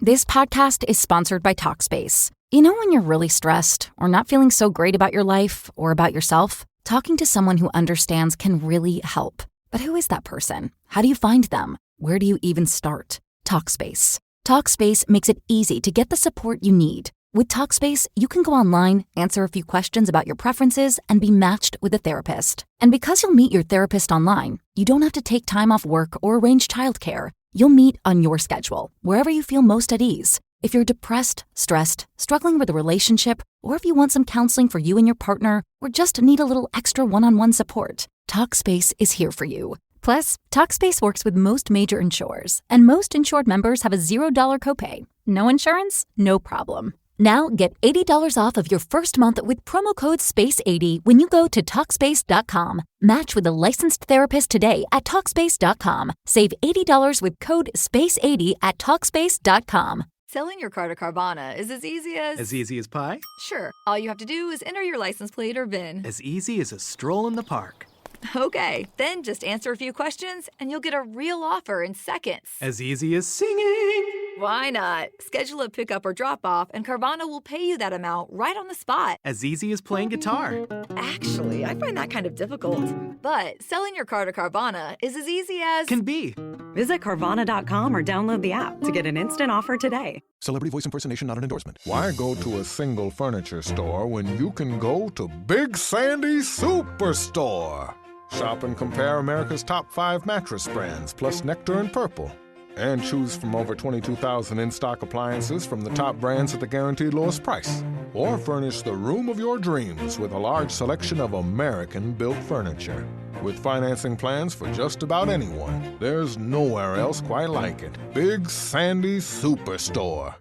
This podcast is sponsored by Talkspace. You know when you're really stressed or not feeling so great about your life or about yourself? Talking to someone who understands can really help. But who is that person? How do you find them? Where do you even start? Talkspace. Talkspace makes it easy to get the support you need. With Talkspace, you can go online, answer a few questions about your preferences, and be matched with a therapist. And because you'll meet your therapist online, you don't have to take time off work or arrange childcare. You'll meet on your schedule, wherever you feel most at ease. If you're depressed, stressed, struggling with a relationship, or if you want some counseling for you and your partner, or just need a little extra one-on-one support, Talkspace is here for you. Plus, Talkspace works with most major insurers, and most insured members have a $0 copay. No insurance? No problem. Now get $80 off of your first month with promo code SPACE80 when you go to Talkspace.com. Match with a licensed therapist today at Talkspace.com. Save $80 with code SPACE80 at Talkspace.com. Selling your car to Carvana is as easy as... As easy as pie? Sure. All you have to do is enter your license plate or VIN. As easy as a stroll in the park. Okay, then just answer a few questions and you'll get a real offer in seconds. As easy as singing. Why not? Schedule a pickup or drop off and Carvana will pay you that amount right on the spot. As easy as playing guitar. Actually, I find that kind of difficult. But selling your car to Carvana is as easy as... Can be. Visit Carvana.com or download the app to get an instant offer today. Celebrity voice impersonation not an endorsement. Why go to a single furniture store when you can go to Big Sandy Superstore? Shop and compare America's top 5 mattress brands, plus Nectar and Purple. And choose from over 22,000 in-stock appliances from the top brands at the guaranteed lowest price. Or furnish the room of your dreams with a large selection of American-built furniture. With financing plans for just about anyone, there's nowhere else quite like it. Big Sandy Superstore.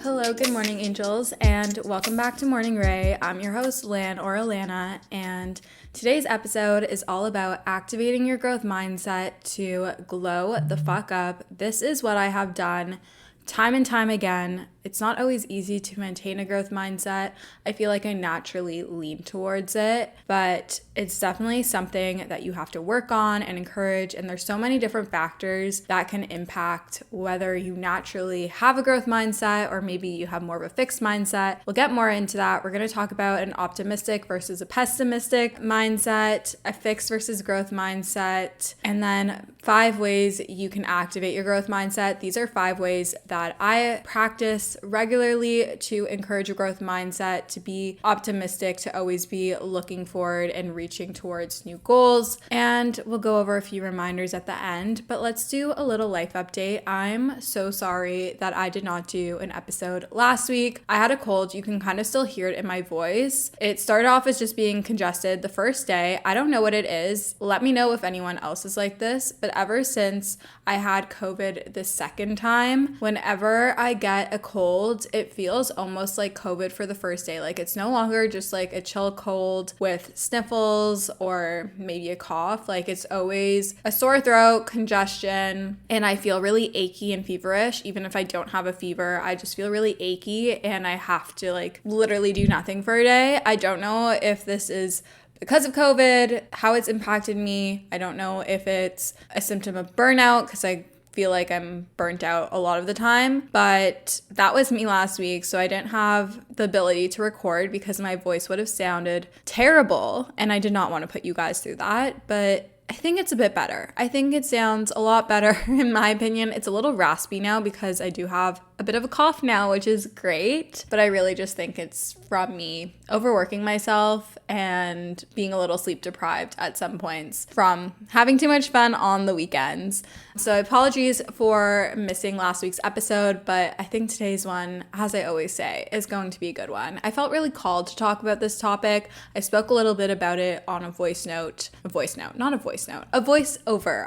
Hello, good morning, angels, and welcome back to Morning Ray. I'm your host, Lan or Alana, and today's episode is all about activating your growth mindset to glow the fuck up. This is what I have done time and time again. It's not always easy to maintain a growth mindset. I feel like I naturally lean towards it, but it's definitely something that you have to work on and encourage. And there's so many different factors that can impact whether you naturally have a growth mindset or maybe you have more of a fixed mindset. We'll get more into that. We're going to talk about an optimistic versus a pessimistic mindset, a fixed versus growth mindset, and then 5 ways you can activate your growth mindset. These are 5 ways that I practice regularly to encourage a growth mindset, to be optimistic, to always be looking forward and reaching towards new goals. And we'll go over a few reminders at the end, but let's do a little life update. I'm so sorry that I did not do an episode last week. I had a cold. You can kind of still hear it in my voice. It started off as just being congested the first day. I don't know what it is. Let me know if anyone else is like this, but ever since I had COVID the second time, whenever I get a cold, it feels almost like COVID for the first day. Like it's no longer just like a chill cold with sniffles or maybe a cough. Like it's always a sore throat, congestion, and I feel really achy and feverish. Even if I don't have a fever, I just feel really achy and I have to like literally do nothing for a day. I don't know if this is because of COVID, how it's impacted me. I don't know if it's a symptom of burnout because I feel like I'm burnt out a lot of the time, but that was me last week. So I didn't have the ability to record because my voice would have sounded terrible and I did not want to put you guys through that, but I think it's a bit better. I think it sounds a lot better in my opinion. It's a little raspy now because I do have a bit of a cough now, which is great, but I really just think it's from me overworking myself and being a little sleep deprived at some points from having too much fun on the weekends. So apologies for missing last week's episode, but I think today's one, as I always say, is going to be a good one. I felt really called to talk about this topic. I spoke a little bit about it on a voiceover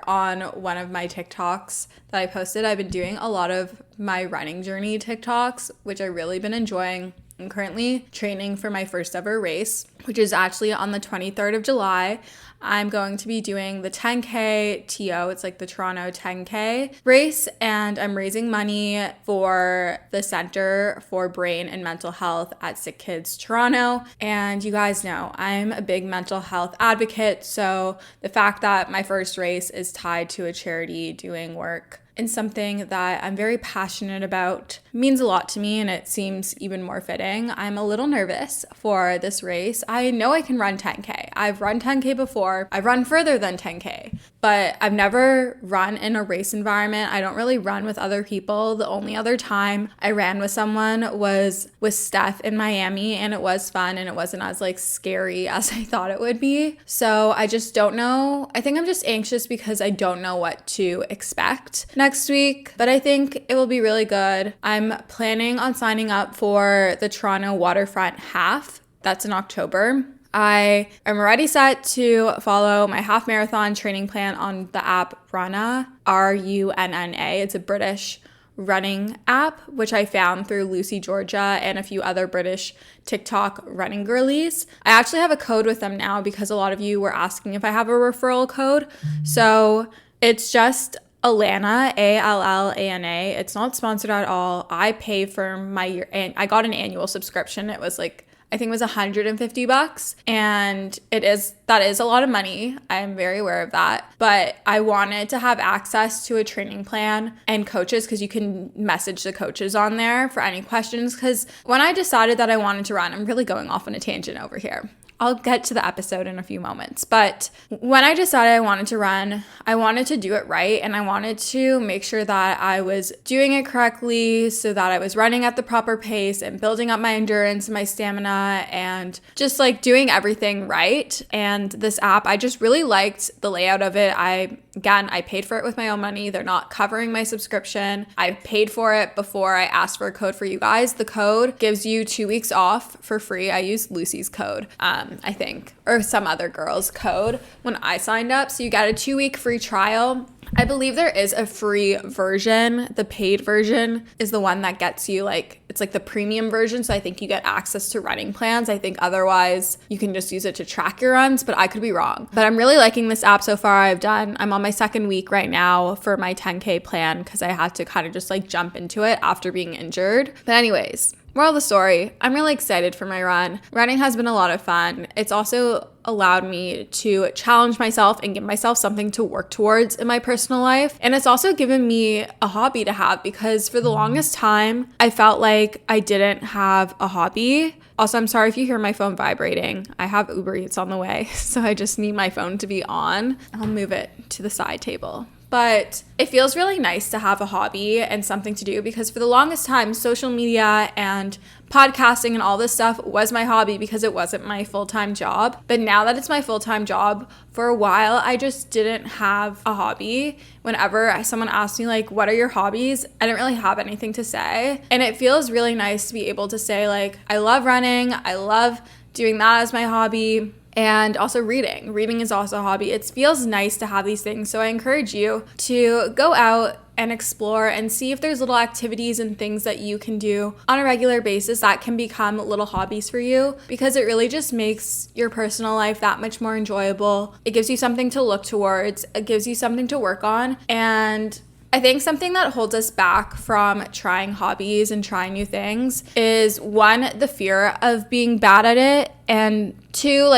on one of my TikToks that I posted. I've been doing a lot of my running journey TikToks, which I've really been enjoying. I'm currently training for my first ever race, which is actually on the 23rd of July. I'm going to be doing the 10K TO. It's like the Toronto 10K race, and I'm raising money for the Center for Brain and Mental Health at Sick Kids Toronto. And you guys know I'm a big mental health advocate, so the fact that my first race is tied to a charity doing work in something that I'm very passionate about means a lot to me, and it seems even more fitting. I'm a little nervous for this race. I know I can run 10K. I've run 10K before. I've run further than 10K, but I've never run in a race environment. I don't really run with other people. The only other time I ran with someone was with Steph in Miami, and it was fun, and it wasn't as like scary as I thought it would be. So I just don't know. I think I'm just anxious because I don't know what to expect next week, but I think it will be really good. I'm planning on signing up for the Toronto Waterfront Half. That's in October. I am already set to follow my half marathon training plan on the app Runna, Runna. It's a British running app, which I found through Lucy Georgia and a few other British TikTok running girlies. I actually have a code with them now because a lot of you were asking if I have a referral code. So it's just Allana, Allana. It's not sponsored at all. I pay for my year, and I got an annual subscription. It was like, I think it was $150, and that is a lot of money. I'm very aware of that, but I wanted to have access to a training plan and coaches, because you can message the coaches on there for any questions. Because when I decided that I wanted to run, I'm really going off on a tangent over here. I'll get to the episode in a few moments. But when I decided I wanted to run, I wanted to do it right, and I wanted to make sure that I was doing it correctly so that I was running at the proper pace and building up my endurance and my stamina and just like doing everything right. And this app, I just really liked the layout of it. I paid for it with my own money. They're not covering my subscription. I paid for it before I asked for a code for you guys. The code gives you 2 weeks off for free. I used Lucy's code, I think, or some other girl's code when I signed up. So you got a 2-week free trial. I believe there is a free version. The paid version is the one that gets you it's like the premium version. So I think you get access to running plans. I think otherwise you can just use it to track your runs, but I could be wrong. But I'm really liking this app so far. I'm on my second week right now for my 10K plan because I had to kind of just like jump into it after being injured. But anyways, moral of the story, I'm really excited for my run. Running has been a lot of fun. It's also allowed me to challenge myself and give myself something to work towards in my personal life. And it's also given me a hobby to have, because for the longest time, I felt like I didn't have a hobby. Also, I'm sorry if you hear my phone vibrating. I have Uber Eats on the way, so I just need my phone to be on. I'll move it to the side table. But it feels really nice to have a hobby and something to do, because for the longest time, social media and podcasting and all this stuff was my hobby because it wasn't my full-time job. But now that it's my full-time job, for a while, I just didn't have a hobby. Whenever someone asked me, like, what are your hobbies? I didn't really have anything to say. And it feels really nice to be able to say, like, I love running. I love doing that as my hobby. And also reading. Reading is also a hobby. It feels nice to have these things. So I encourage you to go out and explore and see if there's little activities and things that you can do on a regular basis that can become little hobbies for you, because it really just makes your personal life that much more enjoyable. It gives you something to look towards. It gives you something to work on. And I think something that holds us back from trying hobbies and trying new things is, one, the fear of being bad at it, and two,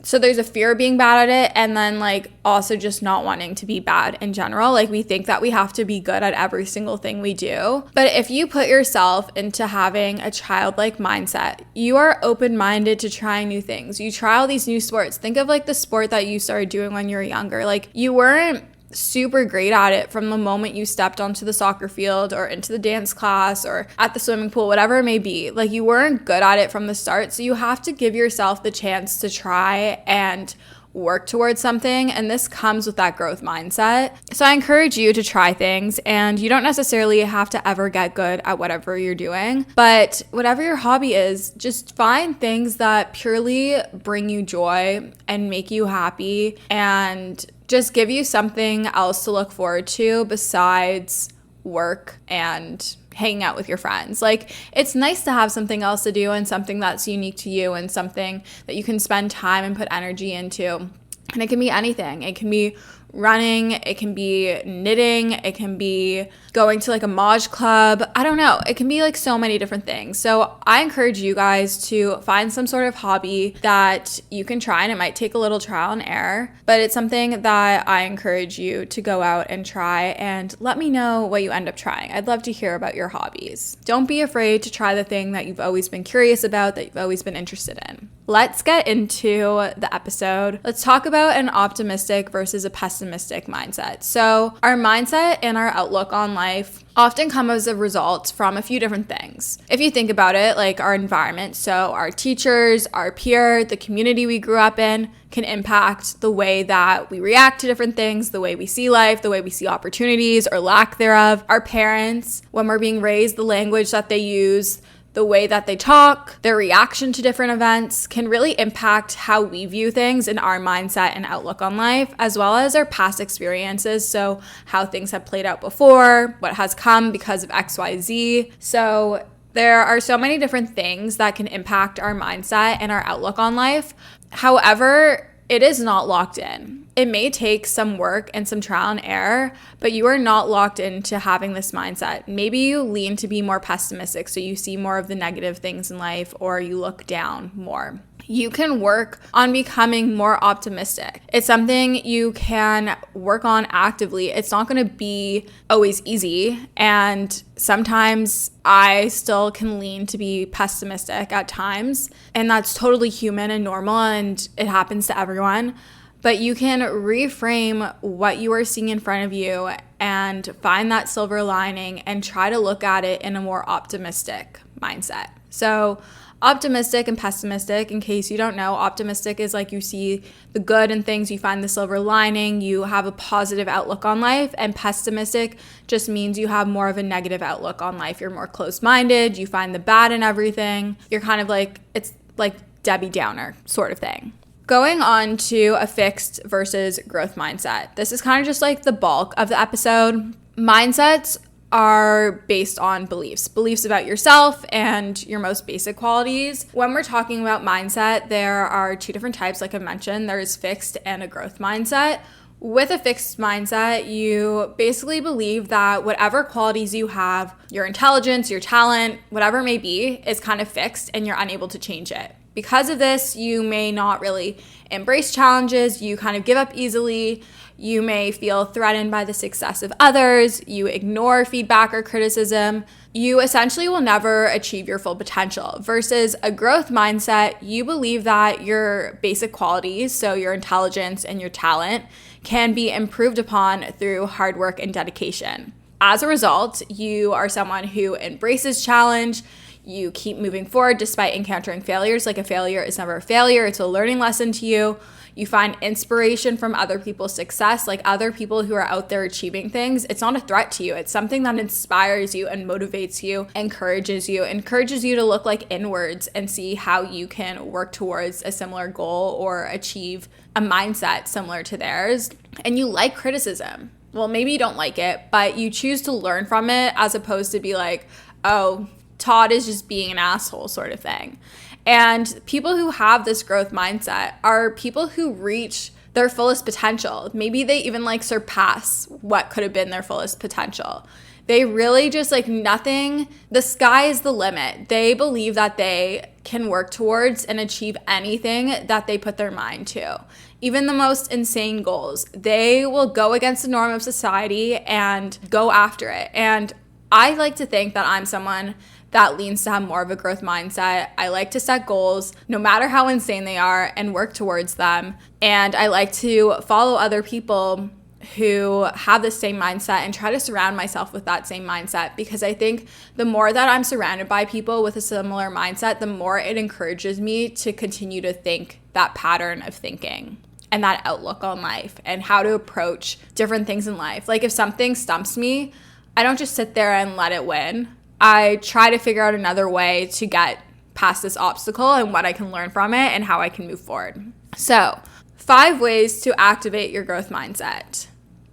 so there's a fear of being bad at it, and then also just not wanting to be bad in general. We think that we have to be good at every single thing we do. But if you put yourself into having a childlike mindset, you are open-minded to trying new things. You try all these new sports. Think of the sport that you started doing when you were younger. You weren't super great at it from the moment you stepped onto the soccer field or into the dance class or at the swimming pool, whatever it may be. You weren't good at it from the start. So you have to give yourself the chance to try and work towards something, and this comes with that growth mindset. So I encourage you to try things, and you don't necessarily have to ever get good at whatever you're doing, but whatever your hobby is, just find things that purely bring you joy and make you happy and just give you something else to look forward to besides work and hanging out with your friends. Like, it's nice to have something else to do and something that's unique to you and something that you can spend time and put energy into. And it can be anything. It can be running, it can be knitting, it can be going to like a Maj club. I don't know. It can be like so many different things. So I encourage you guys to find some sort of hobby that you can try, and it might take a little trial and error, but it's something that I encourage you to go out and try, and let me know what you end up trying. I'd love to hear about your hobbies. Don't be afraid to try the thing that you've always been curious about, that you've always been interested in. Let's get into the episode. Let's talk about an optimistic versus a pessimistic mindset. So our mindset and our outlook on life often come as a result from a few different things. If you think about it, like our environment, so our teachers, our peer, the community we grew up in can impact the way that we react to different things, the way we see life, the way we see opportunities or lack thereof. Our parents, when we're being raised, the language that they use, the way that they talk, their reaction to different events can really impact how we view things in our mindset and outlook on life, as well as our past experiences. So how things have played out before, what has come because of XYZ. So there are so many different things that can impact our mindset and our outlook on life. However, it is not locked in. It may take some work and some trial and error, but you are not locked into having this mindset. Maybe you lean to be more pessimistic, so you see more of the negative things in life, or you look down more. You can work on becoming more optimistic. It's something you can work on actively. It's not going to be always easy, and sometimes I still can lean to be pessimistic at times, and that's totally human and normal, and it happens to everyone. But you can reframe what you are seeing in front of you and find that silver lining and try to look at it in a more optimistic mindset. So optimistic and pessimistic, in case you don't know, optimistic is like you see the good in things, you find the silver lining, you have a positive outlook on life, and pessimistic just means you have more of a negative outlook on life. You're more closed-minded, you find the bad in everything. You're kind of like, it's like Debbie Downer sort of thing. Going on to a fixed versus growth mindset. This is kind of just like the bulk of the episode. Mindsets are based on beliefs about yourself and your most basic qualities. When we're talking about mindset, there are two different types, like I mentioned. There's fixed and a growth mindset. With a fixed mindset, you basically believe that whatever qualities you have, your intelligence, your talent, whatever it may be, is kind of fixed and you're unable to change it. Because of this, you may not really embrace challenges, you kind of give up easily, you may feel threatened by the success of others, you ignore feedback or criticism, you essentially will never achieve your full potential. Versus a growth mindset, you believe that your basic qualities, so your intelligence and your talent, can be improved upon through hard work and dedication. As a result, you are someone who embraces challenge. You keep moving forward despite encountering failures. Like, a failure is never a failure. It's a learning lesson to you. You find inspiration from other people's success, like other people who are out there achieving things. It's not a threat to you. It's something that inspires you and motivates you, encourages you to look like inwards and see how you can work towards a similar goal or achieve a mindset similar to theirs. And you like criticism. Well, maybe you don't like it, but you choose to learn from it as opposed to be like, oh, Todd is just being an asshole sort of thing. And people who have this growth mindset are people who reach their fullest potential. Maybe they even like surpass what could have been their fullest potential. They really just like nothing, the sky is the limit. They believe that they can work towards and achieve anything that they put their mind to. Even the most insane goals, they will go against the norm of society and go after it. And I like to think that I'm someone that leans to have more of a growth mindset. I like to set goals, no matter how insane they are, and work towards them. And I like to follow other people who have the same mindset and try to surround myself with that same mindset, because I think the more that I'm surrounded by people with a similar mindset, the more it encourages me to continue to think that pattern of thinking and that outlook on life and how to approach different things in life. Like, if something stumps me, I don't just sit there and let it win. I try to figure out another way to get past this obstacle and what I can learn from it and how I can move forward. So, 5 ways to activate your growth mindset.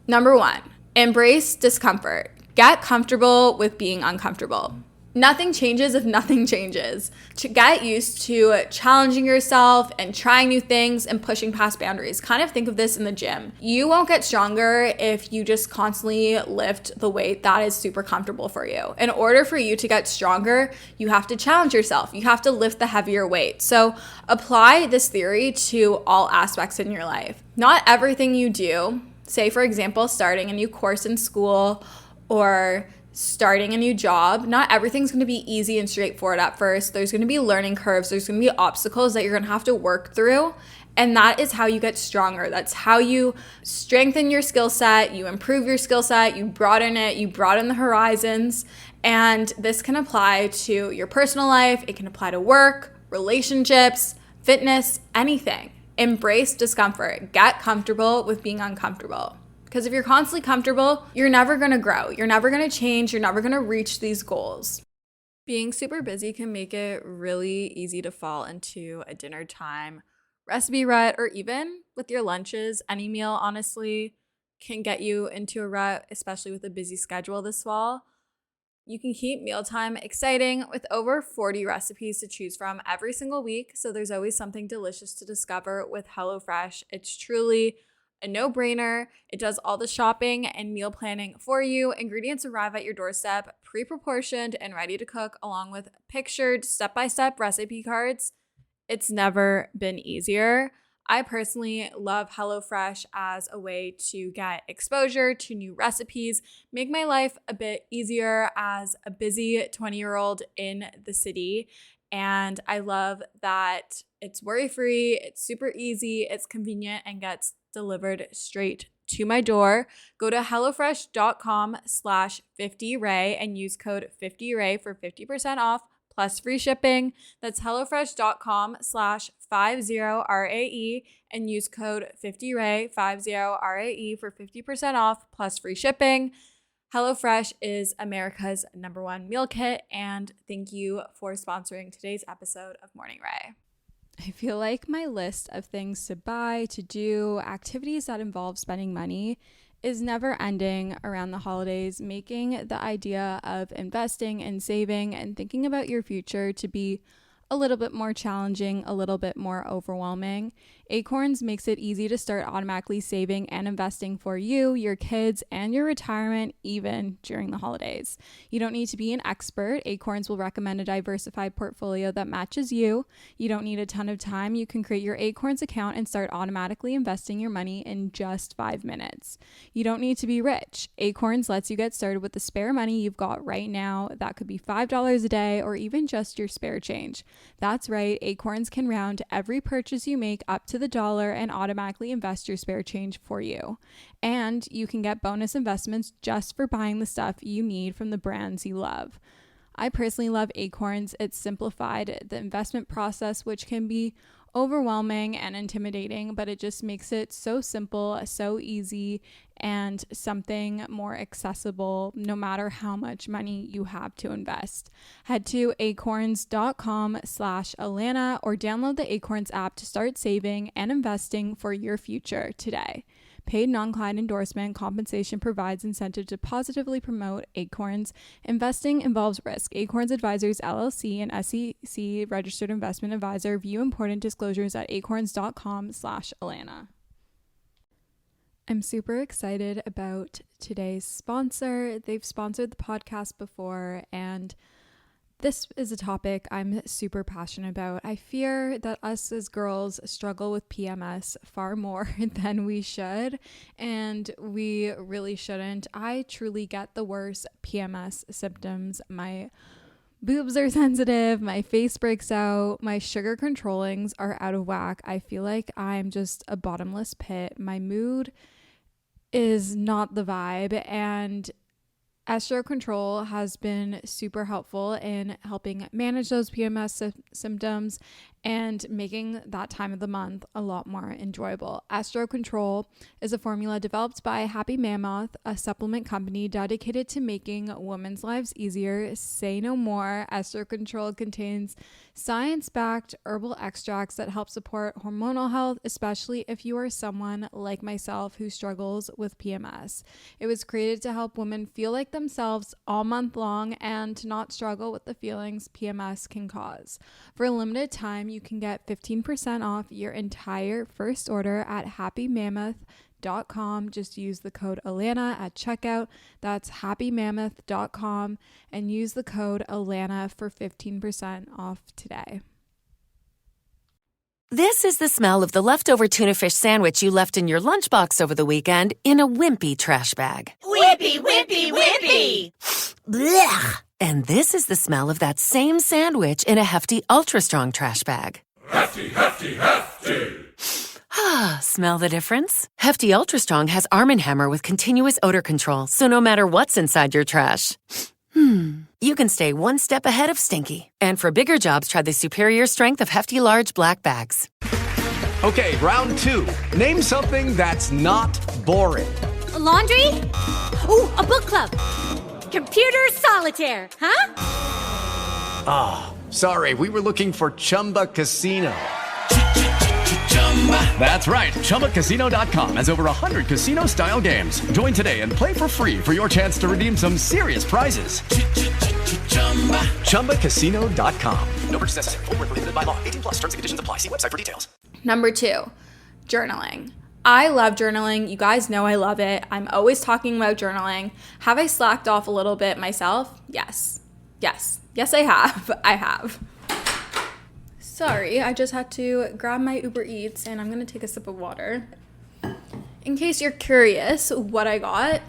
Number 1, embrace discomfort. Get comfortable with being uncomfortable. Nothing changes if nothing changes. To get used to challenging yourself and trying new things and pushing past boundaries. Kind of think of this in the gym. You won't get stronger if you just constantly lift the weight that is super comfortable for you. In order for you to get stronger, you have to challenge yourself. You have to lift the heavier weight. So apply this theory to all aspects in your life. Not everything you do, say for example, starting a new course in school or starting a new job, not everything's going to be easy and straightforward at first. There's going to be learning curves. There's going to be obstacles that you're going to have to work through. And that is how you get stronger. That's how you strengthen your skill set. You improve your skill set. You broaden it. You broaden the horizons. And this can apply to your personal life. It can apply to work, relationships, fitness, anything. Embrace discomfort. Get comfortable with being uncomfortable. Because if you're constantly comfortable, you're never going to grow. You're never going to change. You're never going to reach these goals. Being super busy can make it really easy to fall into a dinner time recipe rut, or even with your lunches. Any meal, honestly, can get you into a rut, especially with a busy schedule this fall. You can keep mealtime exciting with over 40 recipes to choose from every single week. So there's always something delicious to discover with HelloFresh. It's truly a no-brainer. It does all the shopping and meal planning for you. Ingredients arrive at your doorstep, pre-proportioned and ready to cook, along with pictured step-by-step recipe cards. It's never been easier. I personally love HelloFresh as a way to get exposure to new recipes, make my life a bit easier as a busy 20-year-old in the city. And I love that it's worry-free, it's super easy, it's convenient, and gets delivered straight to my door. Go to hellofresh.com/50ray and use code 50ray for 50% off plus free shipping. That's hellofresh.com/50RAE and use code 50ray 50RAE for 50% off plus free shipping. HelloFresh is America's #1 meal kit, and thank you for sponsoring today's episode of Morning Ray. I feel like my list of things to buy, to do, activities that involve spending money is never ending around the holidays, making the idea of investing and saving and thinking about your future to be a little bit more challenging, a little bit more overwhelming. Acorns makes it easy to start automatically saving and investing for you, your kids, and your retirement, even during the holidays. You don't need to be an expert. Acorns will recommend a diversified portfolio that matches you. You don't need a ton of time. You can create your Acorns account and start automatically investing your money in just 5 minutes. You don't need to be rich. Acorns lets you get started with the spare money you've got right now. That could be $5 a day or even just your spare change. That's right. Acorns can round every purchase you make up to the dollar and automatically invest your spare change for you. And you can get bonus investments just for buying the stuff you need from the brands you love. I personally love Acorns. It's simplified the investment process, which can be overwhelming and intimidating, but it just makes it so simple, so easy, and something more accessible no matter how much money you have to invest. Head to acorns.com/Alana or download the Acorns app to start saving and investing for your future today. Paid non-client endorsement. Compensation provides incentive to positively promote Acorns. Investing involves risk. Acorns Advisors LLC and SEC registered investment advisor. View important disclosures at acorns.com/Alana. I'm super excited about today's sponsor. They've sponsored the podcast before, and this is a topic I'm super passionate about. I fear that us as girls struggle with PMS far more than we should, and we really shouldn't. I truly get the worst PMS symptoms. My boobs are sensitive, my face breaks out, my sugar controllings are out of whack. I feel like I'm just a bottomless pit. My mood is not the vibe, and Estro Control has been super helpful in helping manage those PMS symptoms and making that time of the month a lot more enjoyable. Estro Control is a formula developed by Happy Mammoth, a supplement company dedicated to making women's lives easier. Say no more. Estro Control contains science-backed herbal extracts that help support hormonal health, especially if you are someone like myself who struggles with PMS. It was created to help women feel like themselves all month long and to not struggle with the feelings PMS can cause. For a limited time, you can get 15% off your entire first order at happymammoth.com. Just use the code Alana at checkout. That's happymammoth.com and use the code Alana for 15% off today. This is the smell of the leftover tuna fish sandwich you left in your lunchbox over the weekend in a wimpy trash bag. Wimpy, wimpy, wimpy! Blech! And this is the smell of that same sandwich in a hefty, ultra-strong trash bag. Hefty, hefty, hefty! Smell the difference? Hefty Ultra Strong has Arm & Hammer with continuous odor control, so no matter what's inside your trash, you can stay one step ahead of stinky. And for bigger jobs, try the superior strength of Hefty Large Black Bags. Okay, round 2. Name something that's not boring. A laundry? Ooh, a book club. Computer solitaire, huh? Ah, sorry, we were looking for Chumba Casino. That's right, ChumbaCasino.com has over 100 casino-style games. Join today and play for free for your chance to redeem some serious prizes. ChumbaCasino.com. No purchase necessary. Void where prohibited by law. 18 plus. Terms and conditions apply. See website for details. Number 2, journaling. I love journaling. You guys know I love it. I'm always talking about journaling. Have I slacked off a little bit myself? Yes. Yes, I have. I have. Sorry, I just had to grab my Uber Eats and I'm going to take a sip of water. In case you're curious what I got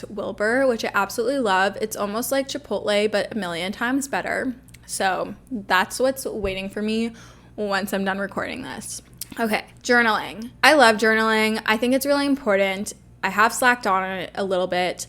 Wilbur, which I absolutely love. It's almost like Chipotle, but a million times better. So that's what's waiting for me once I'm done recording this. Okay, journaling. I love journaling. I think it's really important. I have slacked on it a little bit,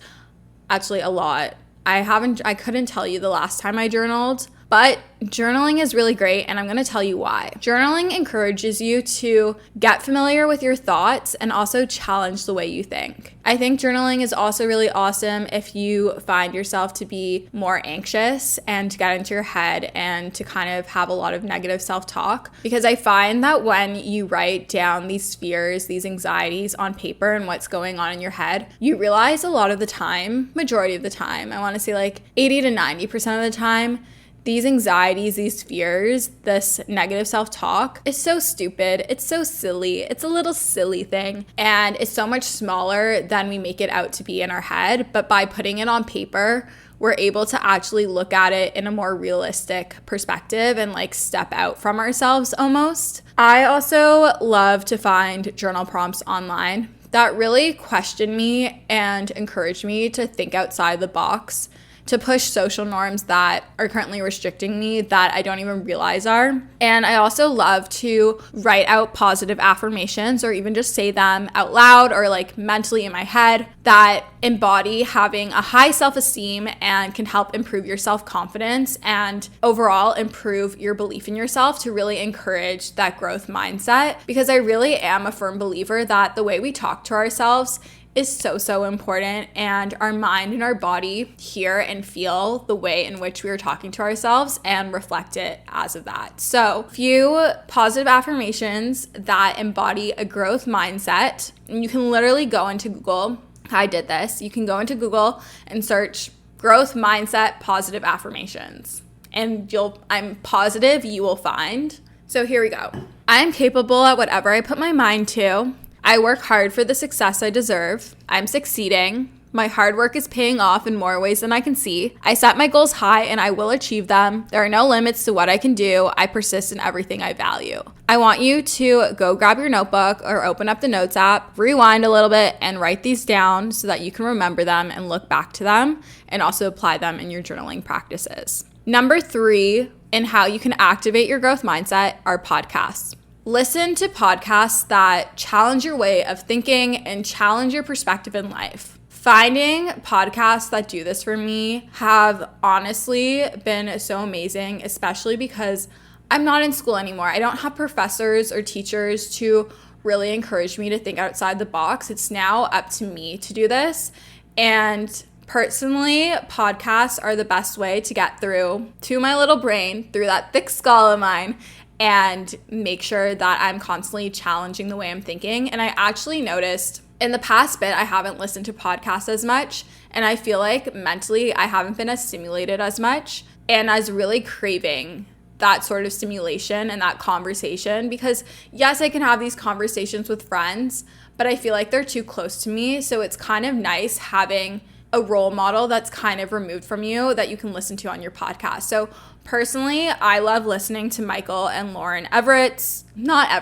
actually a lot. I couldn't tell you the last time I journaled, but journaling is really great, and I'm going to tell you why. Journaling encourages you to get familiar with your thoughts and also challenge the way you think. I think journaling is also really awesome if you find yourself to be more anxious and to get into your head and to kind of have a lot of negative self-talk, because I find that when you write down these fears, these anxieties on paper and what's going on in your head, you realize a lot of the time, majority of the time, I want to say like 80 to 90% of the time, these anxieties, these fears, this negative self-talk is so stupid. It's so silly. It's a little silly thing. And it's so much smaller than we make it out to be in our head. But by putting it on paper, we're able to actually look at it in a more realistic perspective and like step out from ourselves almost. I also love to find journal prompts online that really question me and encourage me to think outside the box, to push social norms that are currently restricting me that I don't even realize are. And I also love to write out positive affirmations or even just say them out loud or like mentally in my head that embody having a high self-esteem and can help improve your self-confidence and overall improve your belief in yourself to really encourage that growth mindset. Because I really am a firm believer that the way we talk to ourselves is so important, and our mind and our body hear and feel the way in which we are talking to ourselves and reflect it as of that. So, few positive affirmations that embody a growth mindset. And you can literally go into Google. I did this. You can go into Google and search growth mindset positive affirmations, and I'm positive you will find. So here we go. I am capable at whatever I put my mind to. I work hard for the success I deserve. I'm succeeding. My hard work is paying off in more ways than I can see. I set my goals high and I will achieve them. There are no limits to what I can do. I persist in everything I value. I want you to go grab your notebook or open up the Notes app, rewind a little bit, and write these down so that you can remember them and look back to them and also apply them in your journaling practices. Number 3, in how you can activate your growth mindset, are podcasts. Listen to podcasts that challenge your way of thinking and challenge your perspective in life. Finding podcasts that do this for me have honestly been so amazing, especially because I'm not in school anymore. I don't have professors or teachers to really encourage me to think outside the box. It's now up to me to do this. And personally, podcasts are the best way to get through to my little brain, through that thick skull of mine, and make sure that I'm constantly challenging the way I'm thinking. And I actually noticed in the past bit, I haven't listened to podcasts as much, and I feel like mentally I haven't been as stimulated as much and as really craving that sort of stimulation and that conversation, because yes, I can have these conversations with friends, but I feel like they're too close to me. So it's kind of nice having a role model that's kind of removed from you that you can listen to on your podcast. So personally, I love listening to Michael and Lauren Everett's Bostic's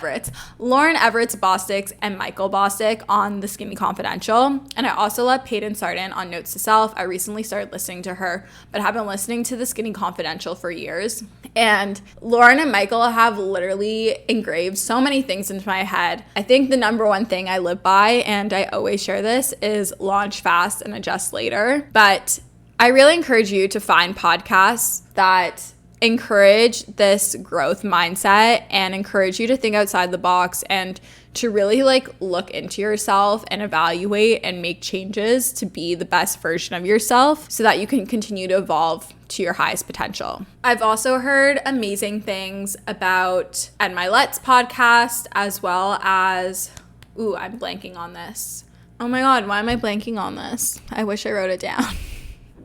and Michael Bostic on The Skinny Confidential. And I also love Peyton Sardin on Notes to Self. I recently started listening to her, but have been listening to The Skinny Confidential for years. And Lauren and Michael have literally engraved so many things into my head. I think the number one thing I live by, and I always share this, is launch fast and adjust later. But I really encourage you to find podcasts that encourage this growth mindset and encourage you to think outside the box and to really look into yourself and evaluate and make changes to be the best version of yourself so that you can continue to evolve to your highest potential. I've also heard amazing things about Ed Milet's podcast, as well as, I'm blanking on this. Oh my God, why am I blanking on this? I wish I wrote it down.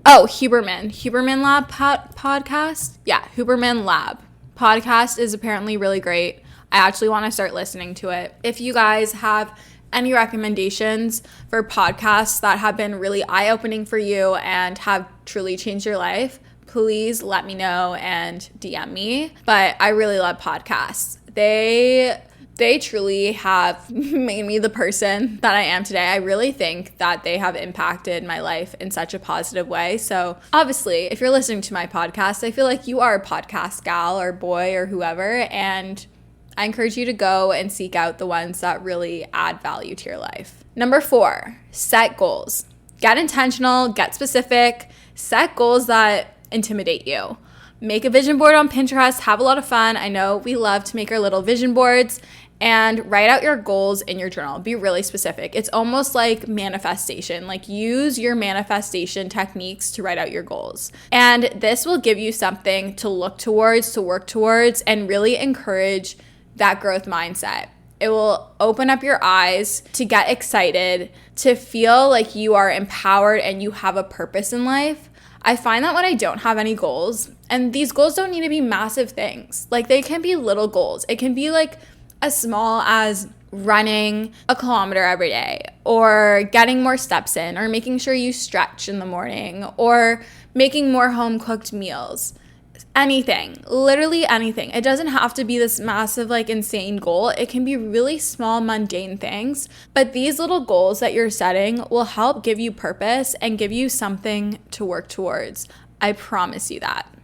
Oh, Huberman Lab podcast. Yeah, Huberman Lab podcast is apparently really great. I actually want to start listening to it. If you guys have any recommendations for podcasts that have been really eye-opening for you and have truly changed your life, please let me know and DM me. But I really love podcasts. They truly have made me the person that I am today. I really think that they have impacted my life in such a positive way. So obviously, if you're listening to my podcast, I feel like you are a podcast gal or boy or whoever, and I encourage you to go and seek out the ones that really add value to your life. Number 4, set goals. Get intentional, get specific, set goals that intimidate you. Make a vision board on Pinterest, have a lot of fun. I know we love to make our little vision boards, and write out your goals in your journal. Be really specific. It's almost like manifestation. Use your manifestation techniques to write out your goals. And this will give you something to look towards, to work towards, and really encourage that growth mindset. It will open up your eyes to get excited, to feel like you are empowered and you have a purpose in life. I find that when I don't have any goals, and these goals don't need to be massive things. They can be little goals. It can be as small as running a kilometer every day, or getting more steps in, or making sure you stretch in the morning, or making more home-cooked meals. Anything, literally anything. It doesn't have to be this massive, insane goal. It can be really small, mundane things. But these little goals that you're setting will help give you purpose and give you something to work towards. I promise you that.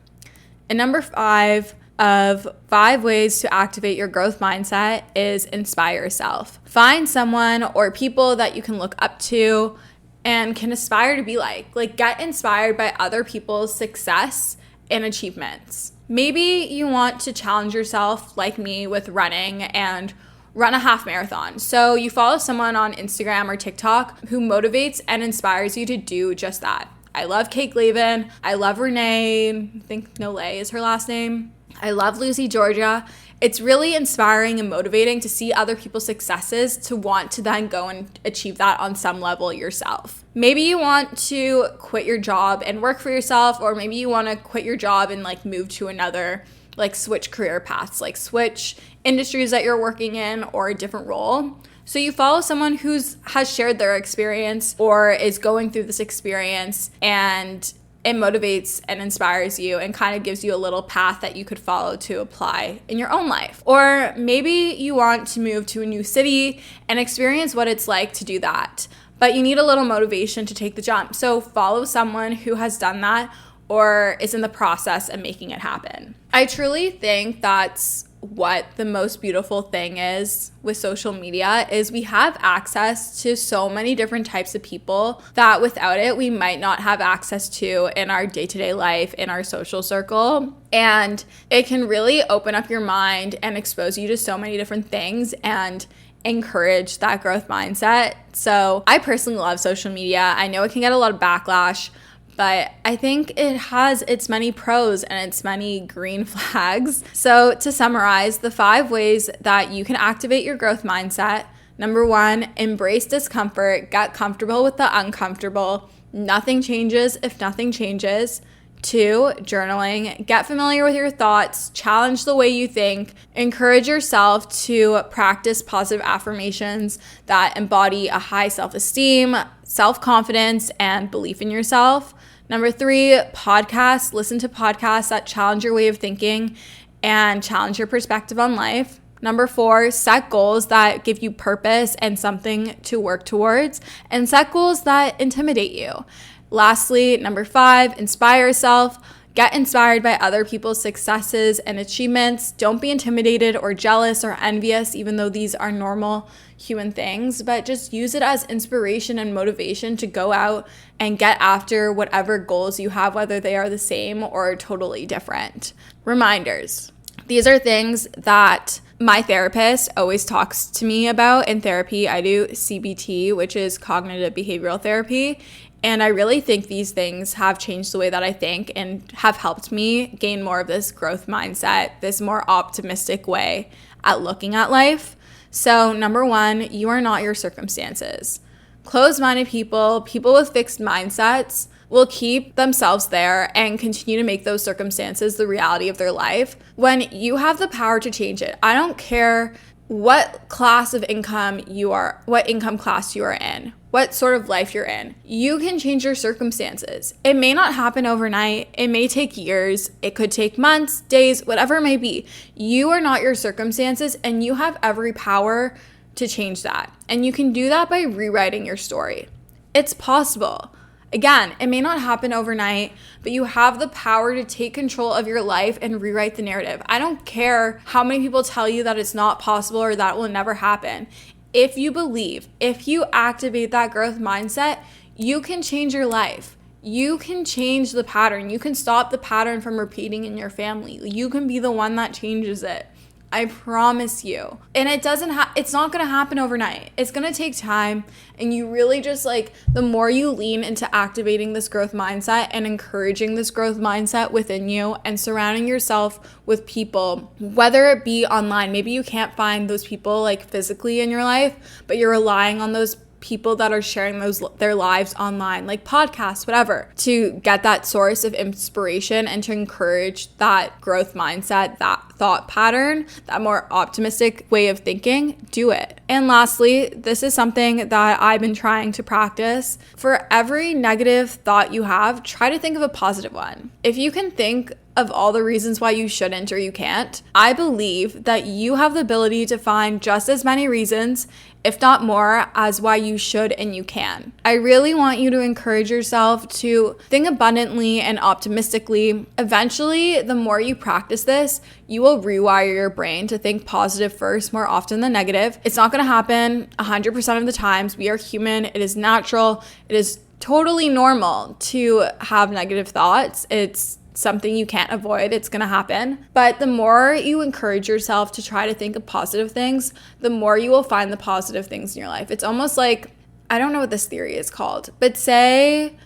And number 5 of 5 ways to activate your growth mindset is inspire yourself. Find someone or people that you can look up to and can aspire to be like. Get inspired by other people's success and achievements. Maybe you want to challenge yourself, like me, with running and run a half marathon. So you follow someone on Instagram or TikTok who motivates and inspires you to do just that. I love Kate Glavin. I love Renee. I think Nolay is her last name. I love Lucy Georgia. It's really inspiring and motivating to see other people's successes, to want to then go and achieve that on some level yourself. Maybe you want to quit your job and work for yourself, or maybe you want to quit your job and move to another, switch career paths, switch industries that you're working in or a different role. So you follow someone who has shared their experience or is going through this experience, and it motivates and inspires you and kind of gives you a little path that you could follow to apply in your own life. Or maybe you want to move to a new city and experience what it's like to do that, but you need a little motivation to take the jump. So follow someone who has done that or is in the process of making it happen. I truly think that's what the most beautiful thing is with social media is we have access to so many different types of people that without it, we might not have access to in our day-to-day life, in our social circle. And it can really open up your mind and expose you to so many different things and encourage that growth mindset. So I personally love social media. I know it can get a lot of backlash, but I think it has its many pros and its many green flags. So to summarize, the 5 ways that you can activate your growth mindset. Number 1, embrace discomfort. Get comfortable with the uncomfortable. Nothing changes if nothing changes. 2, journaling. Get familiar with your thoughts. Challenge the way you think. Encourage yourself to practice positive affirmations that embody a high self-esteem, self-confidence, and belief in yourself. Number 3, podcasts. Listen to podcasts that challenge your way of thinking and challenge your perspective on life. Number 4, set goals that give you purpose and something to work towards, and set goals that intimidate you. Lastly, number 5, inspire yourself. Get inspired by other people's successes and achievements. Don't be intimidated or jealous or envious, even though these are normal human things, but just use it as inspiration and motivation to go out and get after whatever goals you have, whether they are the same or totally different. Reminders. These are things that my therapist always talks to me about in therapy. I do CBT, which is cognitive behavioral therapy. And I really think these things have changed the way that I think and have helped me gain more of this growth mindset, this more optimistic way at looking at life. So number 1, you are not your circumstances. Closed-minded people with fixed mindsets will keep themselves there and continue to make those circumstances the reality of their life when you have the power to change it. I don't care what class of income you are, what income class you are in, what sort of life you're in. You can change your circumstances. It may not happen overnight. It may take years. It could take months, days, whatever it may be. You are not your circumstances, and you have every power to change that. And you can do that by rewriting your story. It's possible. Again, it may not happen overnight, but you have the power to take control of your life and rewrite the narrative. I don't care how many people tell you that it's not possible or that will never happen. If you believe, if you activate that growth mindset, you can change your life. You can change the pattern. You can stop the pattern from repeating in your family. You can be the one that changes it. I promise you. And it's not going to happen overnight. It's going to take time. And you really just the more you lean into activating this growth mindset and encouraging this growth mindset within you and surrounding yourself with people, whether it be online, maybe you can't find those people physically in your life, but you're relying on those people that are sharing their lives online, like podcasts, whatever, to get that source of inspiration and to encourage that growth mindset, that thought pattern, that more optimistic way of thinking. Do it. And lastly, this is something that I've been trying to practice. For every negative thought you have, try to think of a positive one. If you can think of all the reasons why you shouldn't or you can't, I believe that you have the ability to find just as many reasons, if not more, as why you should and you can. I really want you to encourage yourself to think abundantly and optimistically. Eventually, the more you practice this, you will rewire your brain to think positive first more often than negative. It's not going to happen 100% of the times. We are human. It is natural. It is totally normal to have negative thoughts. It's something you can't avoid. It's going to happen. But the more you encourage yourself to try to think of positive things, the more you will find the positive things in your life. It's almost like, I don't know what this theory is called, but say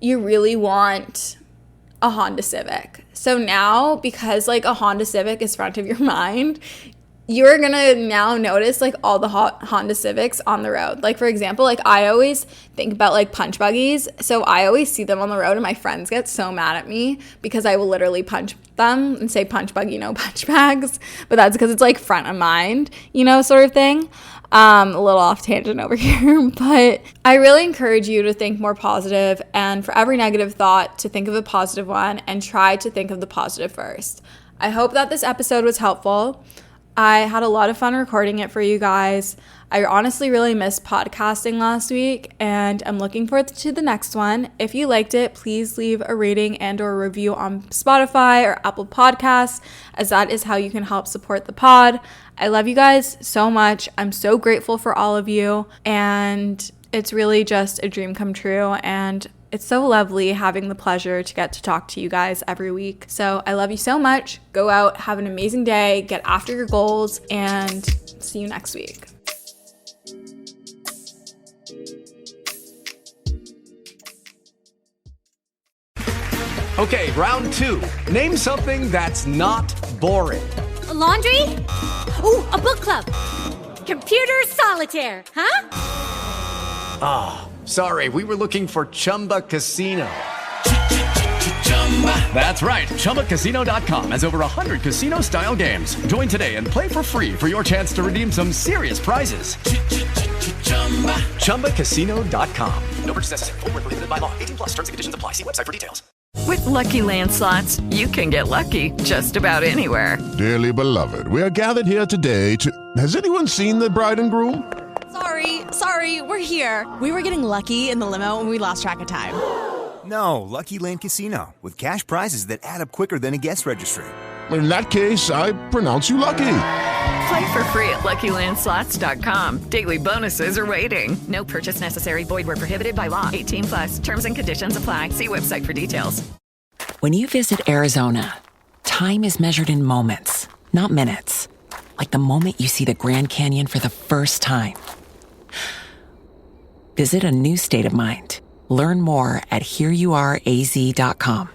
you really want a Honda Civic. So now, because a Honda Civic is front of your mind, you're gonna now notice all the Honda Civics on the road. For example, I always think about punch buggies. So I always see them on the road and my friends get so mad at me because I will literally punch them and say punch buggy, no punch bags. But that's because it's front of mind, sort of thing. A little off tangent over here, but I really encourage you to think more positive, and for every negative thought to think of a positive one and try to think of the positive first. I hope that this episode was helpful. I had a lot of fun recording it for you guys. I honestly really missed podcasting last week, and I'm looking forward to the next one. If you liked it, please leave a rating and or review on Spotify or Apple Podcasts, as that is how you can help support the pod. I love you guys so much. I'm so grateful for all of you, and it's really just a dream come true, and it's so lovely having the pleasure to get to talk to you guys every week. So I love you so much. Go out, have an amazing day, get after your goals, and see you next week. Okay, round 2. Name something that's not boring. A laundry? Ooh, a book club. Computer solitaire, huh? Ah, sorry, we were looking for Chumba Casino. That's right, ChumbaCasino.com has over 100 casino-style games. Join today and play for free for your chance to redeem some serious prizes. ChumbaCasino.com. No purchase necessary. Void where prohibited by law. 18+ terms and conditions apply. See website for details. With Lucky Land Slots, you can get lucky just about anywhere. Dearly beloved, we are gathered here today to... Has anyone seen the bride and groom? Sorry, we're here. We were getting lucky in the limo and we lost track of time. No, Lucky Land Casino, with cash prizes that add up quicker than a guest registry. In that case, I pronounce you lucky. Play for free at LuckyLandSlots.com. Daily bonuses are waiting. No purchase necessary. Void where prohibited by law. 18+. Terms and conditions apply. See website for details. When you visit Arizona, time is measured in moments, not minutes. Like the moment you see the Grand Canyon for the first time. Visit a new state of mind. Learn more at hereyouareaz.com.